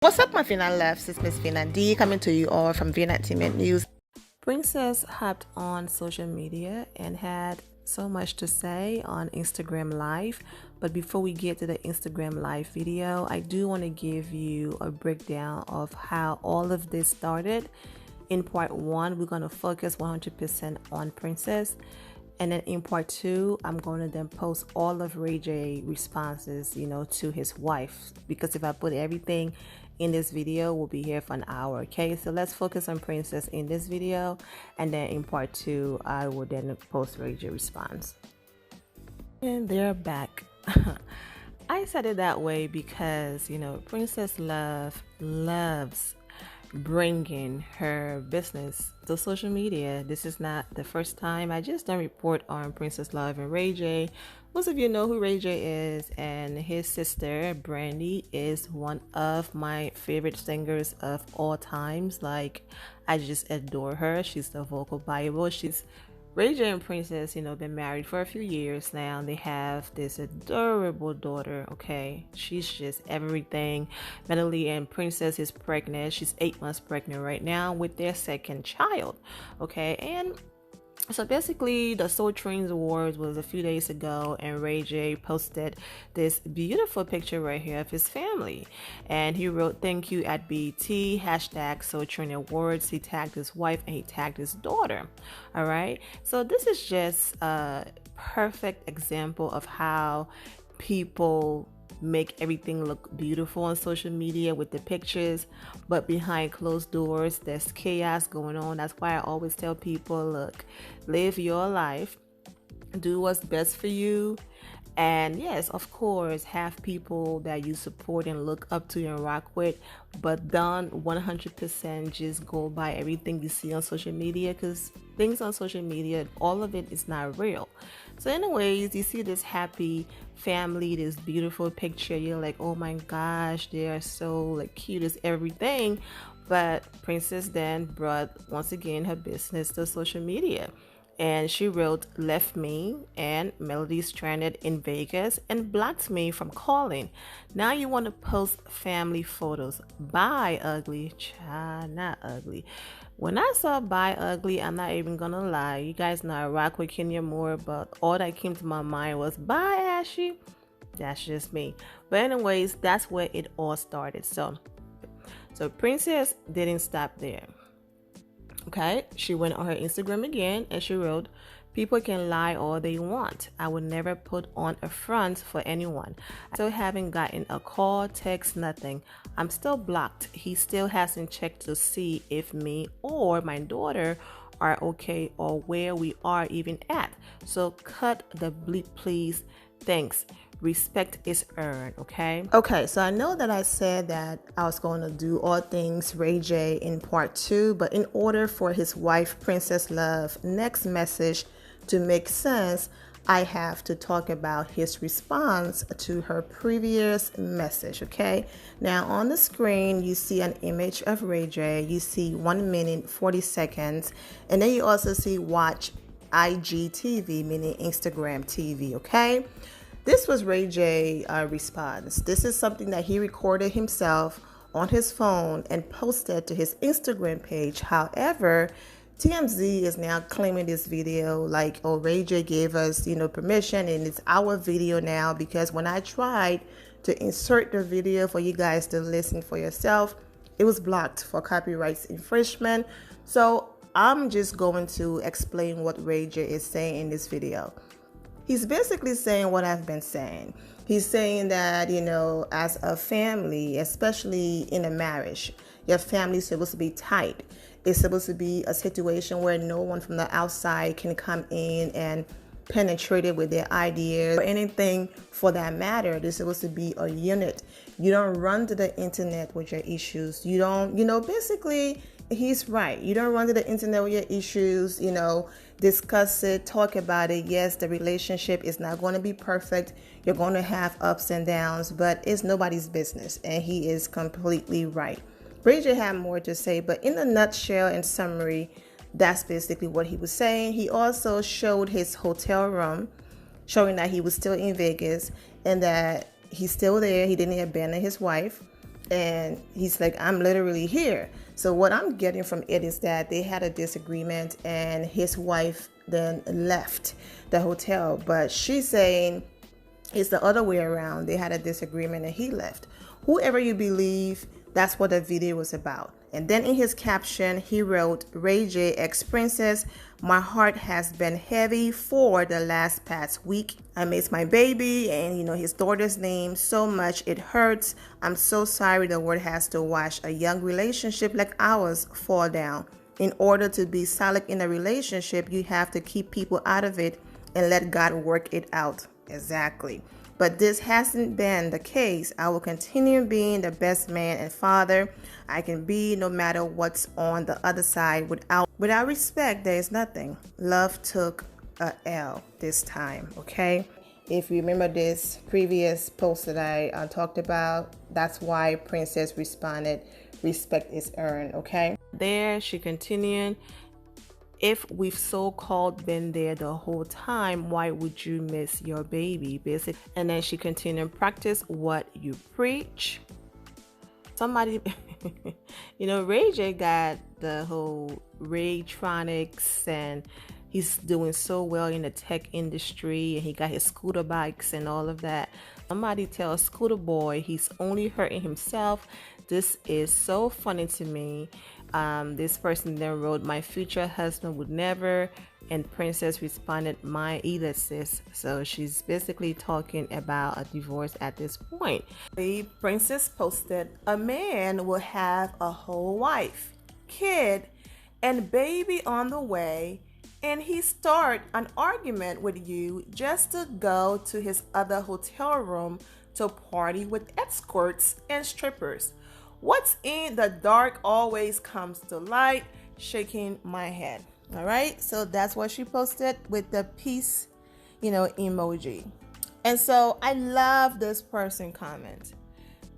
What's up, my Finan loves? It's Miss Finan D coming to you all from Entertainment News. Princess hopped on social media and had so much to say on Instagram Live. But before we get to the Instagram Live video, I do want to give you a breakdown of how all of this started. In part 1, we're going to focus 100% on Princess. And then in part 2, I'm going to then post all of Ray J responses, to his wife. Because if I put everything in this video, we'll be here for an hour. Okay, so let's focus on Princess in this video. And then in part 2, I will then post Ray J response. And they're back. I said it that way because, Princess loves bringing her business to social media. This is not the first time. I just don't report on Princess Love and Ray J. Most of you know who Ray J is, and his sister Brandy is one of my favorite singers of all times. Like, I just adore her. She's the vocal bible. Ray J and Princess, been married for a few years now. They have this adorable daughter, okay? She's just everything. Melody and Princess is pregnant. She's 8 months pregnant right now with their second child, okay? And so basically, the Soul Trains Awards was a few days ago, and Ray J posted this beautiful picture right here of his family. And he wrote, "Thank you at BET, hashtag Soul Train Awards." He tagged his wife and he tagged his daughter. All right. So this is just a perfect example of how people make everything look beautiful on social media with the pictures, but behind closed doors there's chaos going on. That's why I always tell people, look, live your life, do what's best for you, and yes, of course, have people that you support and look up to and rock with, but don't 100% just go by everything you see on social media, because things on social media, all of it is not real. So anyways, you see this happy family, this beautiful picture, you're like, oh my gosh, they are so like cute as everything. But Princess then brought once again her business to social media. And she wrote, "Left me and Melody stranded in Vegas and blocked me from calling. Now you want to post family photos. Bye, ugly." Child, not ugly. When I saw "bye, ugly," I'm not even gonna lie. You guys know I rock with Kenya Moore, but all that came to my mind was "bye, Ashy." That's just me. But anyways, that's where it all started. So Princess didn't stop there. Okay, she went on her Instagram again and she wrote, "People can lie all they want. I would never put on a front for anyone. I still haven't gotten a call, text, nothing. I'm still blocked. He still hasn't checked to see if me or my daughter are okay or where we are even at. So cut the bleep, please. Thanks. Respect is earned." Okay, so I know that I said that I was going to do all things Ray J in part 2, but in order for his wife Princess Love next message to make sense, I have to talk about his response to her previous message. Okay, now on the screen you see an image of Ray J, you see 1 minute 40 seconds, and then you also see watch IGTV, meaning Instagram TV. Okay, this was Ray J response. This is something that he recorded himself on his phone and posted to his Instagram page. However, TMZ is now claiming this video like, oh, Ray J gave us, permission and it's our video now, because when I tried to insert the video for you guys to listen for yourself, it was blocked for copyright infringement. So I'm just going to explain what Ray J is saying in this video. He's basically saying what I've been saying. He's saying that, as a family, especially in a marriage, your family is supposed to be tight. It's supposed to be a situation where no one from the outside can come in and penetrate it with their ideas or anything for that matter. They're supposed to be a unit. You don't run to the internet with your issues. You don't, basically, he's right. You don't run to the internet with your issues, discuss it, talk about it. Yes, the relationship is not going to be perfect. You're going to have ups and downs, but it's nobody's business. And he is completely right. Ray J had more to say, but in a nutshell and summary, that's basically what he was saying. He also showed his hotel room, showing that he was still in Vegas and that he's still there. He didn't abandon his wife. And he's like, I'm literally here. So what I'm getting from it is that they had a disagreement and his wife then left the hotel. But she's saying it's the other way around. They had a disagreement and he left. Whoever you believe, that's what the video was about. And then in his caption, he wrote, Ray J, ex-princess, my heart has been heavy for the past week. I miss my baby and his daughter's name so much it hurts. I'm so sorry the world has to watch a young relationship like ours fall down. In order to be solid in a relationship, you have to keep people out of it and let God work it out. Exactly. But this hasn't been the case. I will continue being the best man and father I can be, no matter what's on the other side. Without respect, there is nothing. Love took a L this time, okay? If you remember this previous post that I talked about, that's why Princess responded, respect is earned, okay? There, she continued, if we've so-called been there the whole time, why would you miss your baby, basically? And then she continued, practice what you preach. Somebody, Ray J got the whole Raytronics and he's doing so well in the tech industry and he got his scooter bikes and all of that. Somebody tell Scooter Boy he's only hurting himself. This is so funny to me. This person then wrote, my future husband would never, and Princess responded, mine either, sis. So she's basically talking about a divorce at this point. The Princess posted, a man will have a whole wife, kid, and baby on the way, and he start an argument with you just to go to his other hotel room to party with escorts and strippers. What's in the dark always comes to light, shaking my head. All right, so that's what she posted with the peace, emoji. And so I love this person comment.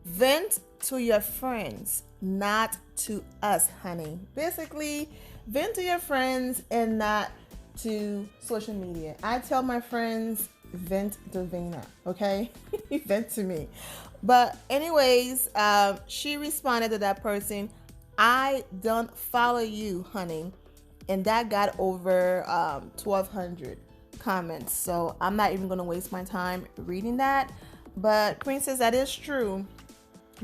Vent to your friends, not to us, honey. Basically, vent to your friends and not to social media. I tell my friends, vent to Vina, okay? Vent to me. But anyways, she responded to that person, I don't follow you, honey. And that got over 1,200 comments. So I'm not even going to waste my time reading that. But Princess, that is true.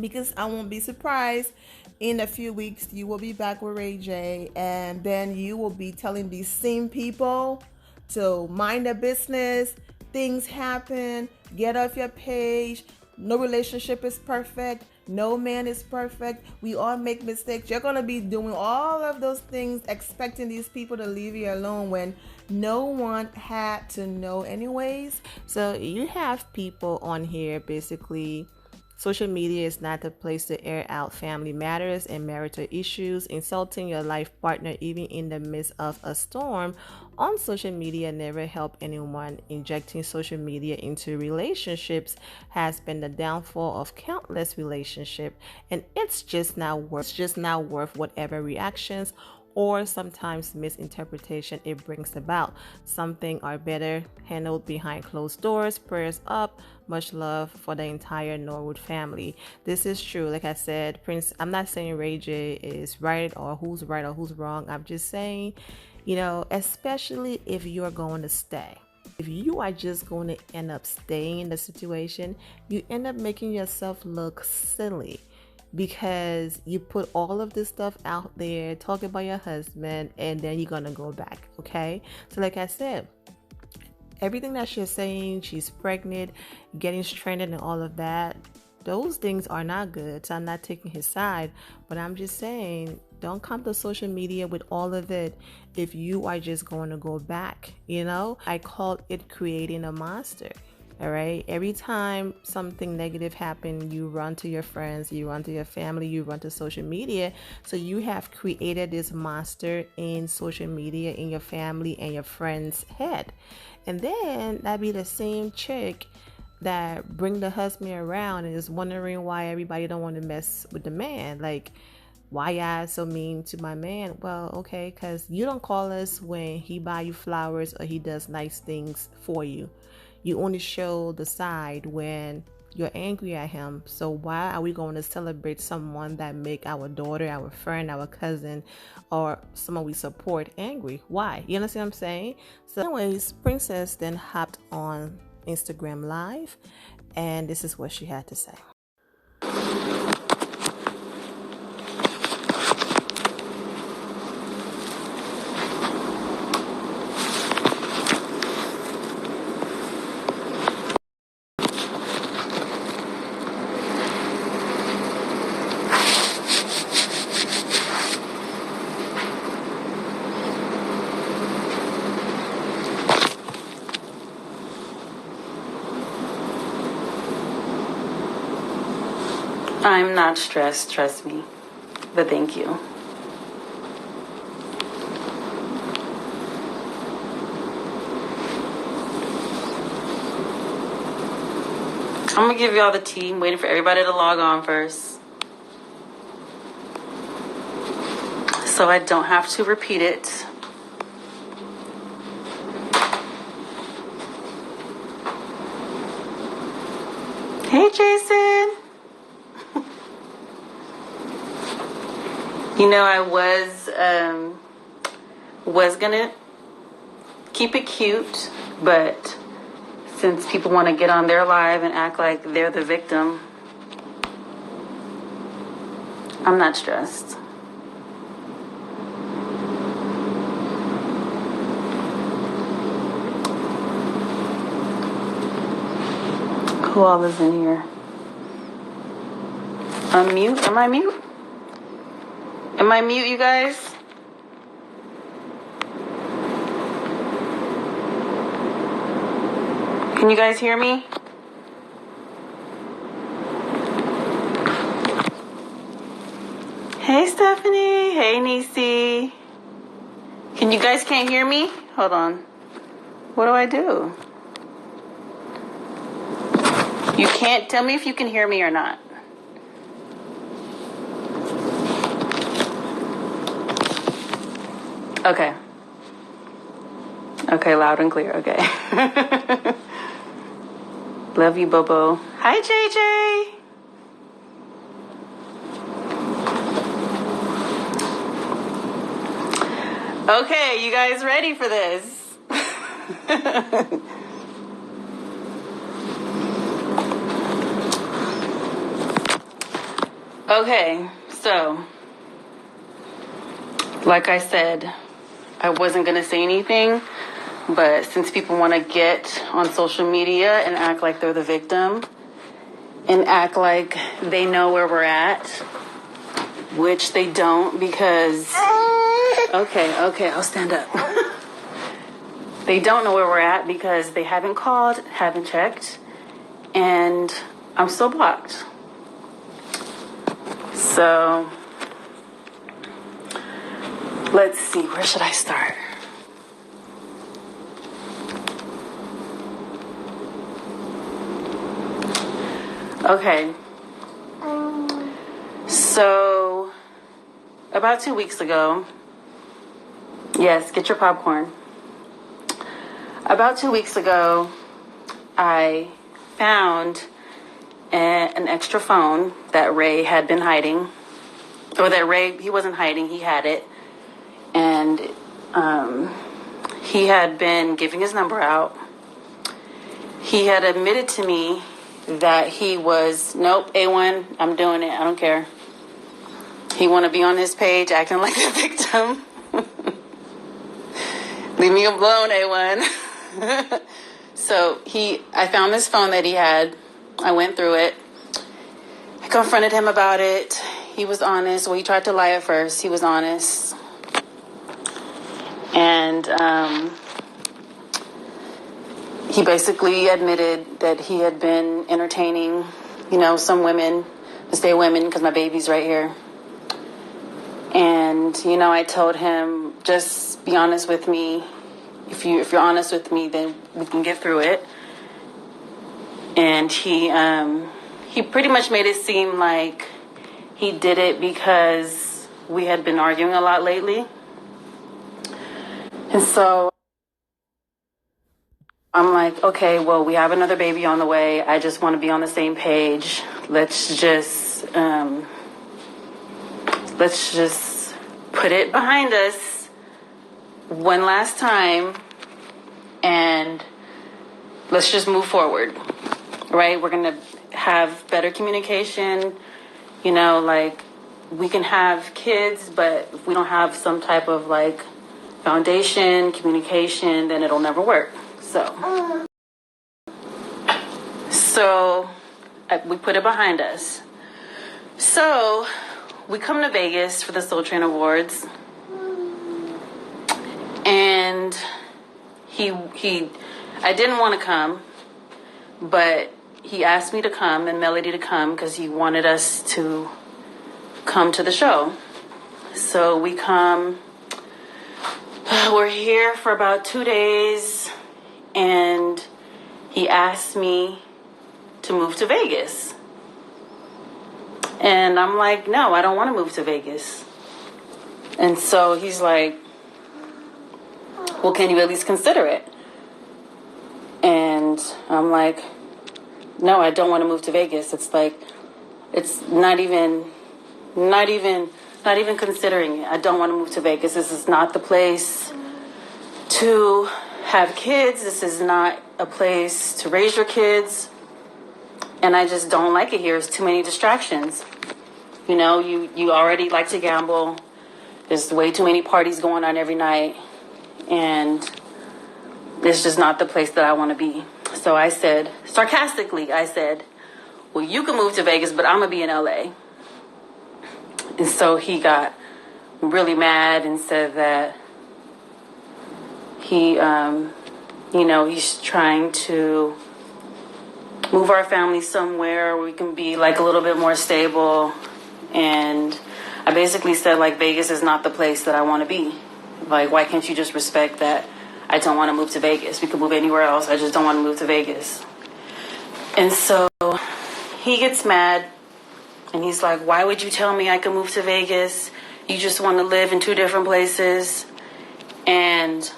Because I won't be surprised in a few weeks you will be back with Ray J. And then you will be telling these same people to mind their business. Things happen. Get off your page. No relationship is perfect. No man is perfect. We all make mistakes. You're going to be doing all of those things, expecting these people to leave you alone when no one had to know anyways. So you have people on here basically. Social media is not the place to air out family matters and marital issues. Insulting your life partner even in the midst of a storm on social media never help anyone. Injecting social media into relationships has been the downfall of countless relationships, and it's just not worth whatever reactions or sometimes misinterpretation it brings about. Some things are better handled behind closed doors. Prayers up. Much love for the entire Norwood family. This is true. Like I said, Prince, I'm not saying Ray J is right or who's wrong. I'm just saying, especially if you're going to stay. If you are just going to end up staying in the situation, you end up making yourself look silly. Because you put all of this stuff out there, talking about your husband, and then you're gonna go back, okay? So like I said, everything that she's saying, she's pregnant, getting stranded and all of that, those things are not good. So I'm not taking his side, but I'm just saying, don't come to social media with all of it if you are just going to go back, I call it creating a monster. All right. Every time something negative happens, you run to your friends, you run to your family, you run to social media. So you have created this monster in social media, in your family and your friends' head. And then that be the same chick that bring the husband around and is wondering why everybody don't want to mess with the man. Like, why y'all so mean to my man? Well, okay, because you don't call us when he buy you flowers or he does nice things for you. You only show the side when you're angry at him. So why are we going to celebrate someone that make our daughter, our friend, our cousin, or someone we support angry? Why? You understand what I'm saying? So anyways, Princess then hopped on Instagram Live, and this is what she had to say. I'm not stressed, trust me, but thank you. I'm gonna give y'all the tea. I'm waiting for everybody to log on first, so I don't have to repeat it. Hey, Jason. You know, I was gonna keep it cute, but since people want to get on their live and act like they're the victim, I'm not stressed. Who all is in here? Unmute? Am I mute? Am I mute, you guys? Can you guys hear me? Hey, Stephanie. Hey, Nisi. Can you guys can't hear me? Hold on. What do I do? You can't tell me if you can hear me or not. Okay. Okay, loud and clear. Okay. Love you, Bobo. Hi, JJ. Okay, you guys ready for this? Okay, so, like I said, I wasn't going to say anything, but since people want to get on social media and act like they're the victim and act like they know where we're at, which they don't because... Okay, I'll stand up. They don't know where we're at because they haven't called, haven't checked, and I'm still blocked. So, let's see, where should I start? Okay. So, about 2 weeks ago, yes, get your popcorn. About 2 weeks ago, I found an extra phone that Ray had been hiding. Or that Ray, he wasn't hiding, he had it. And he had been giving his number out. He had admitted to me that he was, nope, A1, I'm doing it, I don't care. He want to be on his page acting like a victim. Leave me alone, A1. So I found this phone that he had. I went through it. I confronted him about it. He was honest. Well, he tried to lie at first. He was honest. And he basically admitted that he had been entertaining, some women, I say women because my baby's right here. And, I told him, just be honest with me. If you're honest with me, then we can get through it. And he pretty much made it seem like he did it because we had been arguing a lot lately. And so I'm like, okay, well, we have another baby on the way. I just want to be on the same page. Let's just put it behind us one last time and let's just move forward, right? We're going to have better communication, you know, like we can have kids, but if we don't have some type of like foundation, communication, then it'll never work. So we put it behind us. So we come to Vegas for the Soul Train Awards, and I didn't want to come, but he asked me to come and Melody to come because he wanted us to come to the show. So we come. We're here for about 2 days, and he asked me to move to Vegas. And I'm like, no, I don't want to move to Vegas. And so he's like, well, can you at least consider it? And I'm like, no, I don't want to move to Vegas. It's like, it's not even considering it. I don't want to move to Vegas. This is not the place to have kids. This is not a place to raise your kids. And I just don't like it here. There's too many distractions. You know, you already like to gamble. There's way too many parties going on every night. And it's just not the place that I want to be. So I said, sarcastically, I said, well, you can move to Vegas, but I'm going to be in LA. And so he got really mad and said that he's trying to move our family somewhere where we can be like a little bit more stable. And I basically said, like, Vegas is not the place that I want to be. Like, why can't you just respect that I don't want to move to Vegas? We could move anywhere else. I just don't want to move to Vegas. And so he gets mad. And he's like, why would you tell me I could move to Vegas? You just want to live in 2 different places. And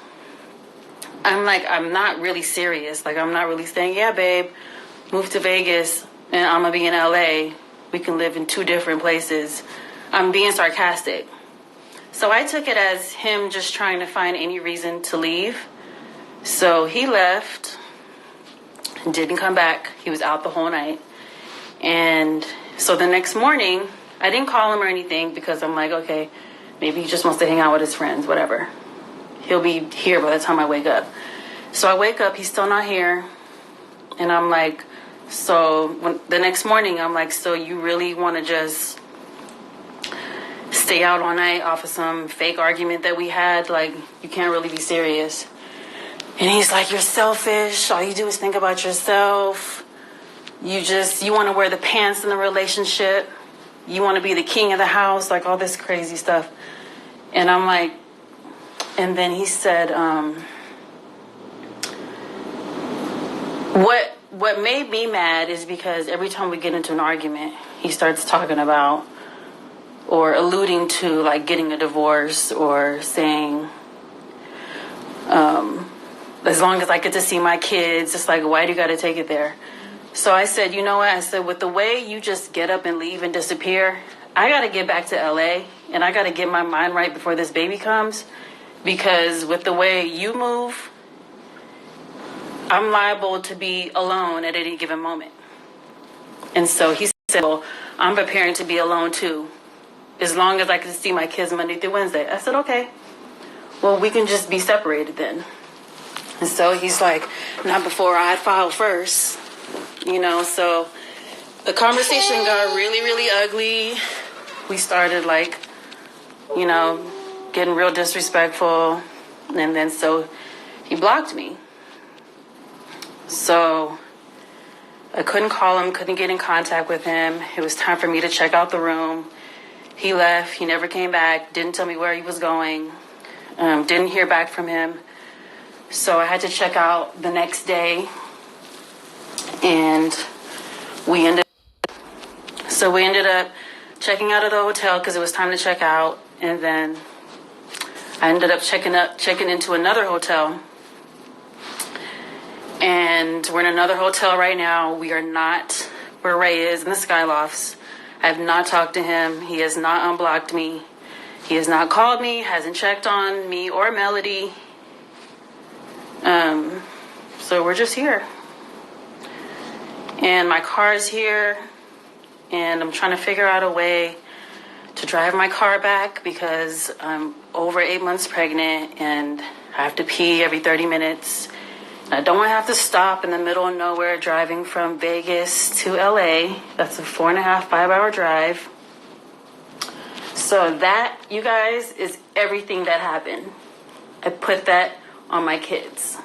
I'm like, I'm not really serious. Like, I'm not really saying, yeah, babe, move to Vegas and I'm going to be in LA. We can live in 2 different places. I'm being sarcastic. So I took it as him just trying to find any reason to leave. So he left, didn't come back. He was out the whole night. And so the next morning, I didn't call him or anything because I'm like, okay, maybe he just wants to hang out with his friends, whatever. He'll be here by the time I wake up. So I wake up, he's still not here. And I'm like, the next morning, I'm like, so you really want to just stay out all night off of some fake argument that we had? Like, you can't really be serious. And he's like, you're selfish. All you do is think about yourself. You want to wear the pants in the relationship. You want to be the king of the house, like all this crazy stuff. And I'm like, and then he said, what made me mad is because every time we get into an argument, he starts talking about or alluding to like getting a divorce or saying, as long as I get to see my kids, it's like, why do you got to take it there? So I said, you know what? I said, with the way you just get up and leave and disappear, I got to get back to LA and I got to get my mind right before this baby comes. Because with the way you move, I'm liable to be alone at any given moment. And so he said, well, I'm preparing to be alone too, as long as I can see my kids Monday through Wednesday. I said, okay, well, we can just be separated then. And so he's like, not before I filed first. You know, so the conversation got really, really ugly. We started like, you know, getting real disrespectful. And then so he blocked me. So I couldn't call him, couldn't get in contact with him. It was time for me to check out the room. He left. He never came back. Didn't tell me where he was going. Didn't hear back from him. So I had to check out the next day. And we ended up checking out of the hotel because it was time to check out. And then I ended up checking into another hotel. And we're in another hotel right now. We are not where Ray is in the Skylofts. I have not talked to him. He has not unblocked me. He has not called me, hasn't checked on me or Melody. So we're just here. And my car is here. And I'm trying to figure out a way to drive my car back because I'm over 8 months pregnant and I have to pee every 30 minutes. I don't want to have to stop in the middle of nowhere driving from Vegas to LA. That's a 4.5, 5-hour drive. So that, you guys, is everything that happened. I put that on my kids.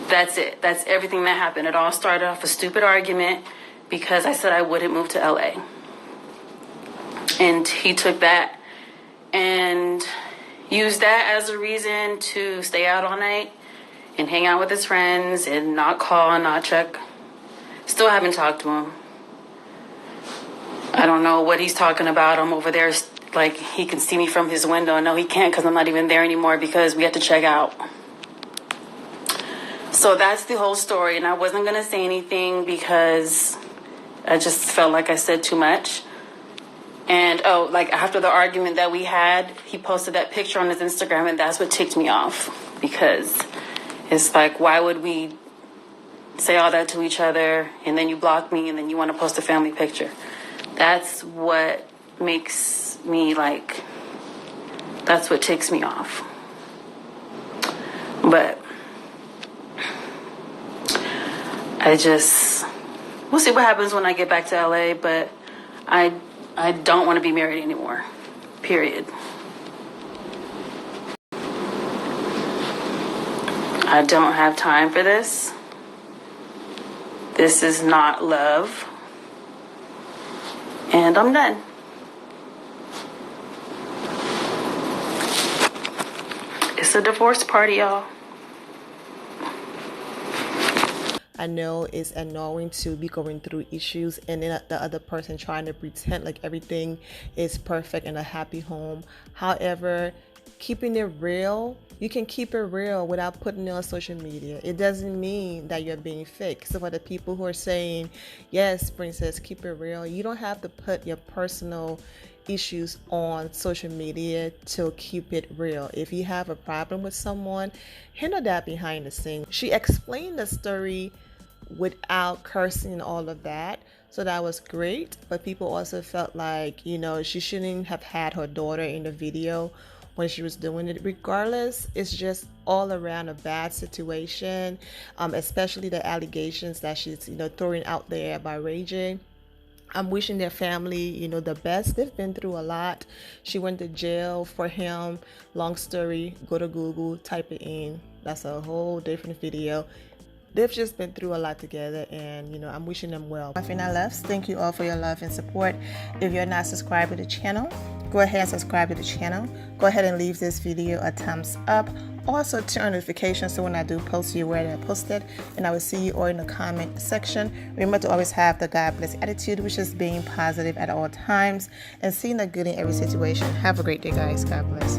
That's it. That's everything that happened. It all started off a stupid argument because I said I wouldn't move to LA. And he took that and used that as a reason to stay out all night and hang out with his friends and not call and not check. Still haven't talked to him. I don't know what he's talking about. I'm over there like he can see me from his window. No, he can't because I'm not even there anymore because we had to check out. So that's the whole story. And I wasn't going to say anything because I just felt like I said too much. And, like after the argument that we had, he posted that picture on his Instagram, and that's what ticked me off. Because it's like, why would we say all that to each other, and then you block me, and then you want to post a family picture? That's what makes me, like, that's what ticks me off. But we'll see what happens when I get back to LA, but I don't want to be married anymore, period. I don't have time for this. This is not love. And I'm done. It's a divorce party, y'all. I know it's annoying to be going through issues and then the other person trying to pretend like everything is perfect in a happy home. However, keeping it real, you can keep it real without putting it on social media. It doesn't mean that you're being fake. So for the people who are saying, yes, Princess, keep it real, you don't have to put your personal issues on social media to keep it real. If you have a problem with someone, handle that behind the scenes. She explained the story without cursing and all of that, so that was great. But people also felt like, she shouldn't have had her daughter in the video when she was doing it. Regardless, it's just all around a bad situation, especially the allegations that she's throwing out there about Ray J. I'm wishing their family, the best. They've been through a lot. She went to jail for him. Long story, go to Google, type it in. That's a whole different video. They've just been through a lot together, and I'm wishing them well. My final loves, thank you all for your love and support. If you're not subscribed to the channel, go ahead and subscribe to the channel. Go ahead and leave this video a thumbs up. Also turn on notifications so when I do post, you're aware that I posted. And I will see you all in the comment section. Remember to always have the God bless attitude, which is being positive at all times and seeing the good in every situation. Have a great day, guys. God bless.